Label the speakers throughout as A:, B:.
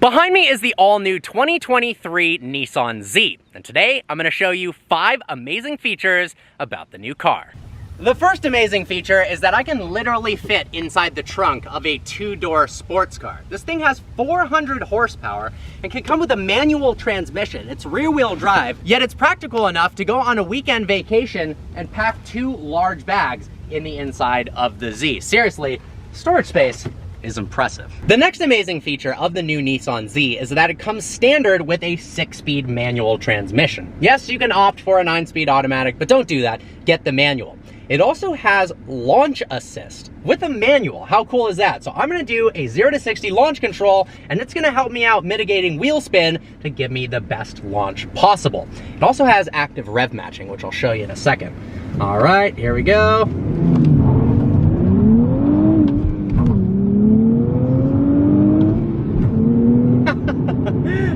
A: Behind me is the all-new 2023 Nissan Z, and today I'm going to show you 5 amazing features about the new car. The first amazing feature is that I can literally fit inside the trunk of a 2-door sports car. This thing has 400 horsepower and can come with a manual transmission. It's rear-wheel drive, yet it's practical enough to go on a weekend vacation and pack 2 large bags in the inside of the Z. Seriously, storage space is impressive. The next amazing feature of the new Nissan Z is that it comes standard with a 6-speed manual transmission. Yes, you can opt for a 9-speed automatic, but don't do that. Get the manual. It also has launch assist with a manual. How cool is that? So I'm gonna do a 0 to 60 launch control, and it's gonna help me out mitigating wheel spin to give me the best launch possible. It also has active rev matching, which I'll show you in a second. All right, here we go.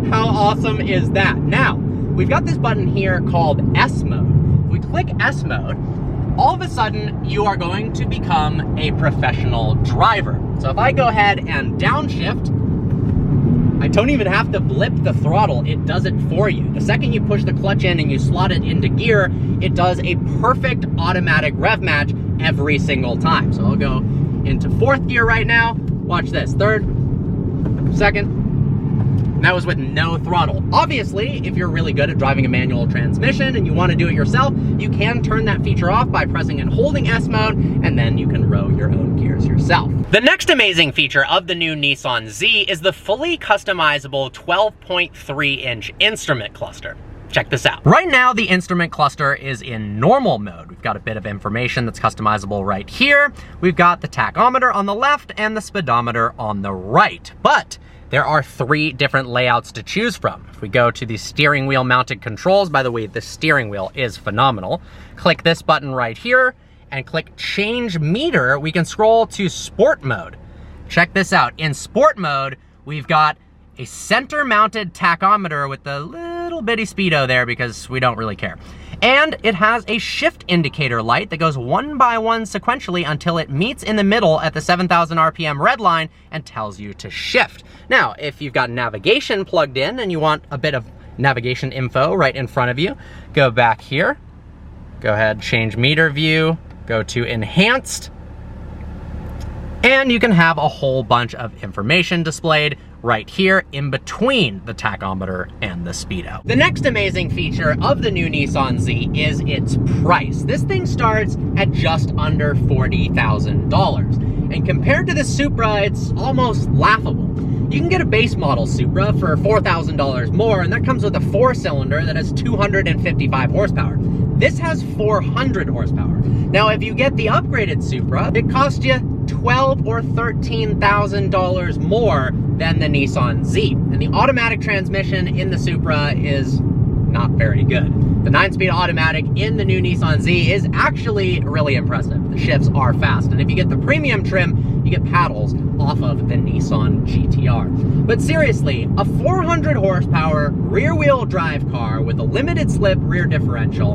A: How awesome is that? Now, we've got this button here called S mode. If we click S mode, all of a sudden you are going to become a professional driver. So if I go ahead and downshift, I don't even have to blip the throttle, it does it for you. The second you push the clutch in and you slot it into gear, it does a perfect automatic rev match every single time. So I'll go into 4th gear right now. Watch this, 3rd, 2nd. That was with no throttle. Obviously, if you're really good at driving a manual transmission and you want to do it yourself, you can turn that feature off by pressing and holding S mode, and then you can row your own gears yourself. The next amazing feature of the new Nissan Z is the fully customizable 12.3-inch instrument cluster. Check this out. Right now, the instrument cluster is in normal mode. We've got a bit of information that's customizable right here. We've got the tachometer on the left and the speedometer on the right. But there are 3 different layouts to choose from. If we go to the steering wheel mounted controls, by the way, the steering wheel is phenomenal. Click this button right here and click change meter. We can scroll to sport mode. Check this out. In sport mode, we've got a center mounted tachometer with the little bitty speedo there because we don't really care. And it has a shift indicator light that goes 1 by 1 sequentially until it meets in the middle at the 7,000 RPM red line and tells you to shift. Now, if you've got navigation plugged in and you want a bit of navigation info right in front of you, go back here, go ahead, change meter view, go to enhanced, and you can have a whole bunch of information displayed right here in between the tachometer and the speedo. The next amazing feature of the new Nissan Z is its price. This thing starts at just under $40,000. And compared to the Supra, it's almost laughable. You can get a base model Supra for $4,000 more, and that comes with a 4-cylinder that has 255 horsepower. This has 400 horsepower. Now, if you get the upgraded Supra, it costs you $12,000 or $13,000 more than the Nissan Z. And the automatic transmission in the Supra is not very good. The 9-speed automatic in the new Nissan Z is actually really impressive. The shifts are fast, and if you get the premium trim, you get paddles off of the Nissan GTR. But seriously, a 400 horsepower rear-wheel drive car with a limited slip rear differential,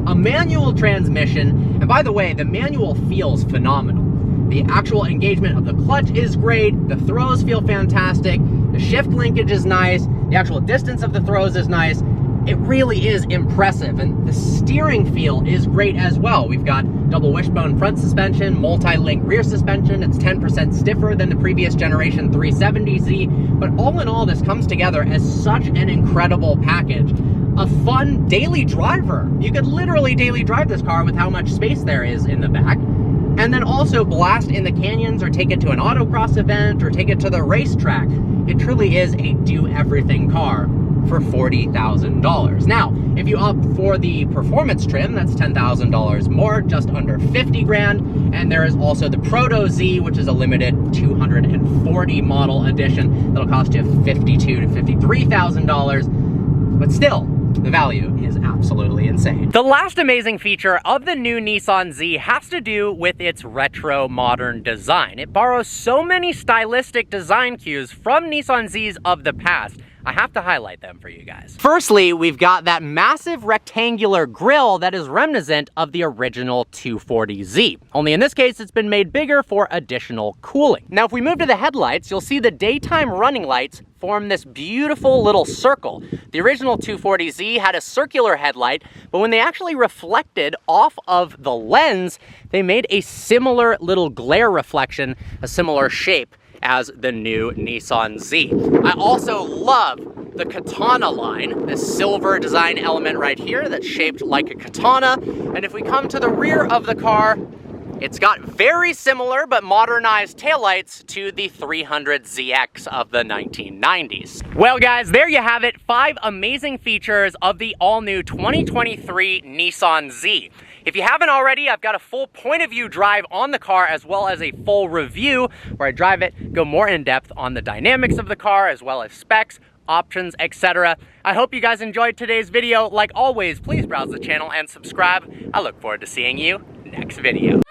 A: a manual transmission, and by the way, the manual feels phenomenal. The actual engagement of the clutch is great, the throws feel fantastic, the shift linkage is nice, the actual distance of the throws is nice. It really is impressive, and the steering feel is great as well. We've got double wishbone front suspension, multi-link rear suspension. It's 10% stiffer than the previous generation 370Z, but all in all, this comes together as such an incredible package. A fun daily driver. You could literally daily drive this car with how much space there is in the back, and then also blast in the canyons or take it to an autocross event or take it to the racetrack. It truly is a do-everything car for $40,000. Now, if you opt for the performance trim, that's $10,000 more, just under 50 grand. And there is also the Proto Z, which is a limited 240 model edition that'll cost you $52,000 to $53,000. But still, the value is absolutely insane. The last amazing feature of the new Nissan Z has to do with its retro modern design. It borrows so many stylistic design cues from Nissan Zs of the past. I have to highlight them for you guys. Firstly, we've got that massive rectangular grille that is reminiscent of the original 240Z. Only in this case, it's been made bigger for additional cooling. Now, if we move to the headlights, you'll see the daytime running lights form this beautiful little circle. The original 240Z had a circular headlight, but when they actually reflected off of the lens, they made a similar little glare reflection, a similar shape as the new Nissan Z. I also love the katana line, this silver design element right here that's shaped like a katana. And if we come to the rear of the car, it's got very similar but modernized taillights to the 300ZX of the 1990s. Well guys, there you have it, 5 amazing features of the all-new 2023 Nissan Z. If you haven't already, I've got a full point of view drive on the car as well as a full review where I drive it, go more in depth on the dynamics of the car as well as specs, options, etc. I hope you guys enjoyed today's video. Like always, please browse the channel and subscribe. I look forward to seeing you next video.